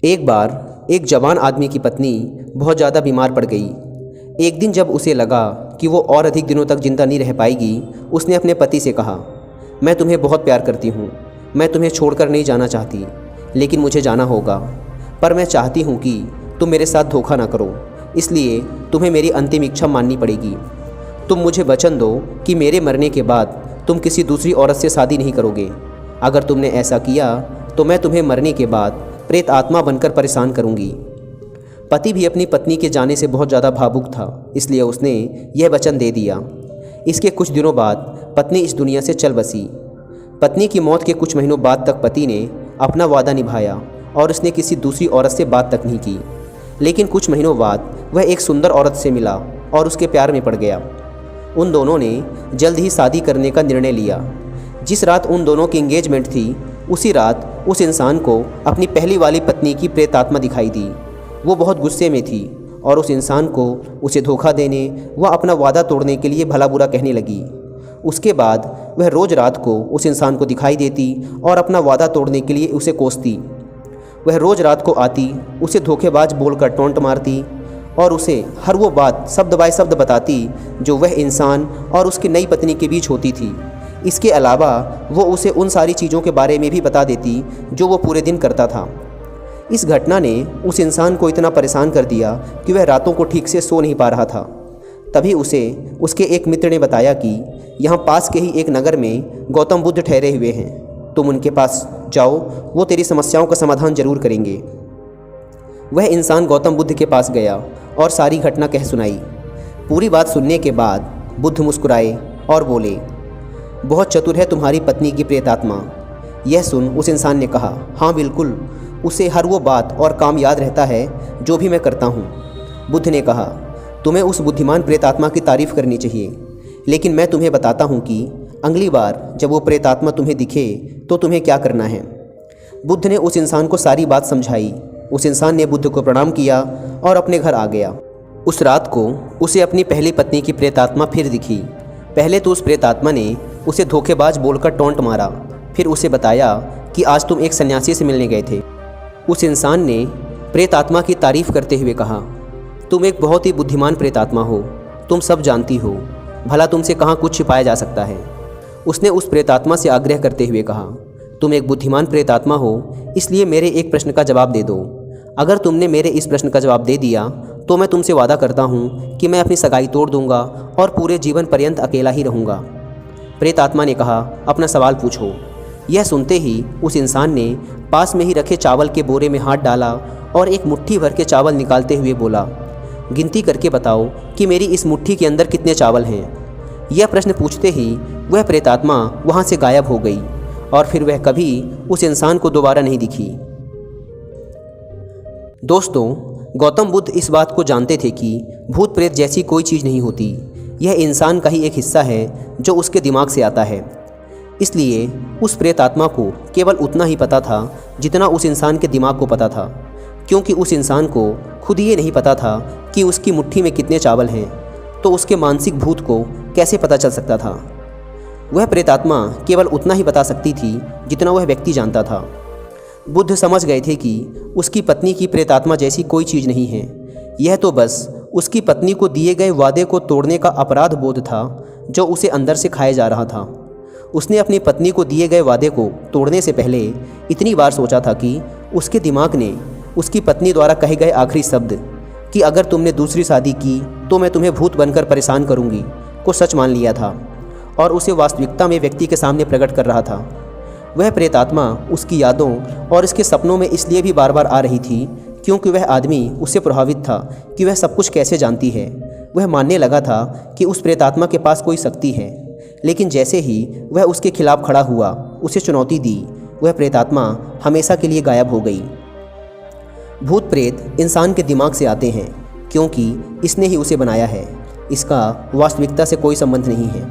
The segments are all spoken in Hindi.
एक बार एक जवान आदमी की पत्नी बहुत ज़्यादा बीमार पड़ गई। एक दिन जब उसे लगा कि वो और अधिक दिनों तक जिंदा नहीं रह पाएगी, उसने अपने पति से कहा, मैं तुम्हें बहुत प्यार करती हूँ, मैं तुम्हें छोड़कर नहीं जाना चाहती, लेकिन मुझे जाना होगा। पर मैं चाहती हूँ कि तुम मेरे साथ धोखा ना करो, इसलिए तुम्हें मेरी अंतिम इच्छा माननी पड़ेगी। तुम मुझे वचन दो कि मेरे मरने के बाद तुम किसी दूसरी औरत से शादी नहीं करोगे। अगर तुमने ऐसा किया तो मैं तुम्हें मरने के बाद प्रेत आत्मा बनकर परेशान करूंगी। पति भी अपनी पत्नी के जाने से बहुत ज़्यादा भावुक था, इसलिए उसने यह वचन दे दिया। इसके कुछ दिनों बाद पत्नी इस दुनिया से चल बसी। पत्नी की मौत के कुछ महीनों बाद तक पति ने अपना वादा निभाया और उसने किसी दूसरी औरत से बात तक नहीं की। लेकिन कुछ महीनों बाद वह एक सुंदर औरत से मिला और उसके प्यार में पड़ गया। उन दोनों ने जल्द ही शादी करने का निर्णय लिया। जिस रात उन दोनों की एंगेजमेंट थी, उसी रात उस इंसान को अपनी पहली वाली पत्नी की प्रेतात्मा दिखाई दी। वो बहुत गुस्से में थी और उस इंसान को उसे धोखा देने व अपना वादा तोड़ने के लिए भला बुरा कहने लगी। उसके बाद वह रोज़ रात को उस इंसान को दिखाई देती और अपना वादा तोड़ने के लिए उसे कोसती। वह रोज़ रात को आती, उसे धोखेबाज बोलकर टोंट मारती और उसे हर वो बात शब्द बाय शब्द बताती जो वह इंसान और उसकी नई पत्नी के बीच होती थी। इसके अलावा वो उसे उन सारी चीज़ों के बारे में भी बता देती जो वो पूरे दिन करता था। इस घटना ने उस इंसान को इतना परेशान कर दिया कि वह रातों को ठीक से सो नहीं पा रहा था। तभी उसे उसके एक मित्र ने बताया कि यहाँ पास के ही एक नगर में गौतम बुद्ध ठहरे हुए हैं, तुम उनके पास जाओ, वो तेरी समस्याओं का समाधान जरूर करेंगे। वह इंसान गौतम बुद्ध के पास गया और सारी घटना कह सुनाई। पूरी बात सुनने के बाद बुद्ध मुस्कुराए और बोले, बहुत चतुर है तुम्हारी पत्नी की प्रेतात्मा। यह सुन उस इंसान ने कहा, हाँ बिल्कुल, उसे हर वो बात और काम याद रहता है जो भी मैं करता हूँ। बुद्ध ने कहा, तुम्हें उस बुद्धिमान प्रेतात्मा की तारीफ़ करनी चाहिए, लेकिन मैं तुम्हें बताता हूँ कि अगली बार जब वो प्रेतात्मा तुम्हें दिखे तो तुम्हें क्या करना है। बुद्ध ने उस इंसान को सारी बात समझाई। उस इंसान ने बुद्ध को प्रणाम किया और अपने घर आ गया। उस रात को उसे अपनी पहली पत्नी की प्रेतात्मा फिर दिखी। पहले तो उस प्रेतात्मा ने उसे धोखेबाज बोलकर टोंट मारा, फिर उसे बताया कि आज तुम एक सन्यासी से मिलने गए थे। उस इंसान ने प्रेतात्मा की तारीफ़ करते हुए कहा, तुम एक बहुत ही बुद्धिमान प्रेतात्मा हो, तुम सब जानती हो, भला तुमसे कहाँ कुछ छिपाया जा सकता है। उसने उस प्रेतात्मा से आग्रह करते हुए कहा, तुम एक बुद्धिमान प्रेतात्मा हो, इसलिए मेरे एक प्रश्न का जवाब दे दो। अगर तुमने मेरे इस प्रश्न का जवाब दे दिया तो मैं तुमसे वादा करता हूँ कि मैं अपनी सगाई तोड़ दूंगा और पूरे जीवन पर्यंत अकेला ही रहूँगा। प्रेतात्मा ने कहा, अपना सवाल पूछो। यह सुनते ही उस इंसान ने पास में ही रखे चावल के बोरे में हाथ डाला और एक मुट्ठी भर के चावल निकालते हुए बोला, गिनती करके बताओ कि मेरी इस मुट्ठी के अंदर कितने चावल हैं। यह प्रश्न पूछते ही वह प्रेतात्मा वहाँ से गायब हो गई और फिर वह कभी उस इंसान को दोबारा नहीं दिखी। दोस्तों, गौतम बुद्ध इस बात को जानते थे कि भूत प्रेत जैसी कोई चीज़ नहीं होती, यह इंसान का ही एक हिस्सा है जो उसके दिमाग से आता है। इसलिए उस प्रेतात्मा को केवल उतना ही पता था जितना उस इंसान के दिमाग को पता था, क्योंकि उस इंसान को खुद ये नहीं पता था कि उसकी मुट्ठी में कितने चावल हैं, तो उसके मानसिक भूत को कैसे पता चल सकता था। वह प्रेतात्मा केवल उतना ही बता सकती थी जितना वह व्यक्ति जानता था। बुद्ध समझ गए थे कि उसकी पत्नी की प्रेतात्मा जैसी कोई चीज़ नहीं है, यह तो बस उसकी पत्नी को दिए गए वादे को तोड़ने का अपराध बोध था जो उसे अंदर से खाए जा रहा था। उसने अपनी पत्नी को दिए गए वादे को तोड़ने से पहले इतनी बार सोचा था कि उसके दिमाग ने उसकी पत्नी द्वारा कहे गए आखिरी शब्द कि अगर तुमने दूसरी शादी की तो मैं तुम्हें भूत बनकर परेशान करूंगी को सच मान लिया था और उसे वास्तविकता में व्यक्ति के सामने प्रकट कर रहा था। वह प्रेतात्मा उसकी यादों और उसके सपनों में इसलिए भी बार बार आ रही थी क्योंकि वह आदमी उससे प्रभावित था कि वह सब कुछ कैसे जानती है। वह मानने लगा था कि उस प्रेतात्मा के पास कोई शक्ति है, लेकिन जैसे ही वह उसके खिलाफ खड़ा हुआ, उसे चुनौती दी, वह प्रेतात्मा हमेशा के लिए गायब हो गई। भूत प्रेत इंसान के दिमाग से आते हैं क्योंकि इसने ही उसे बनाया है, इसका वास्तविकता से कोई संबंध नहीं है।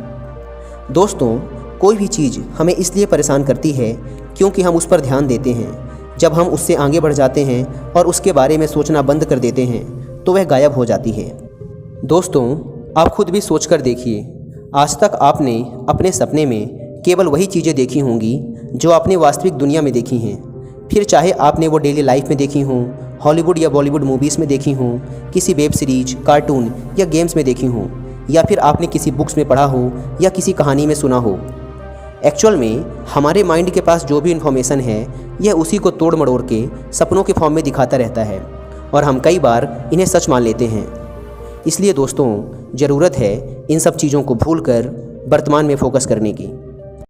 दोस्तों, कोई भी चीज़ हमें इसलिए परेशान करती है क्योंकि हम उस पर ध्यान देते हैं। जब हम उससे आगे बढ़ जाते हैं और उसके बारे में सोचना बंद कर देते हैं तो वह गायब हो जाती है। दोस्तों, आप खुद भी सोचकर देखिए, आज तक आपने अपने सपने में केवल वही चीज़ें देखी होंगी जो आपने वास्तविक दुनिया में देखी हैं। फिर चाहे आपने वो डेली लाइफ में देखी हों, हॉलीवुड या बॉलीवुड मूवीज़ में देखी हों, किसी वेब सीरीज, कार्टून या गेम्स में देखी हों, या फिर आपने किसी बुक्स में पढ़ा हो या किसी कहानी में सुना हो। एक्चुअल में हमारे माइंड के पास जो भी इन्फॉर्मेशन है यह उसी को तोड़ मड़ोड़ के सपनों के फॉर्म में दिखाता रहता है और हम कई बार इन्हें सच मान लेते हैं। इसलिए दोस्तों, ज़रूरत है इन सब चीज़ों को भूलकर वर्तमान में फोकस करने की।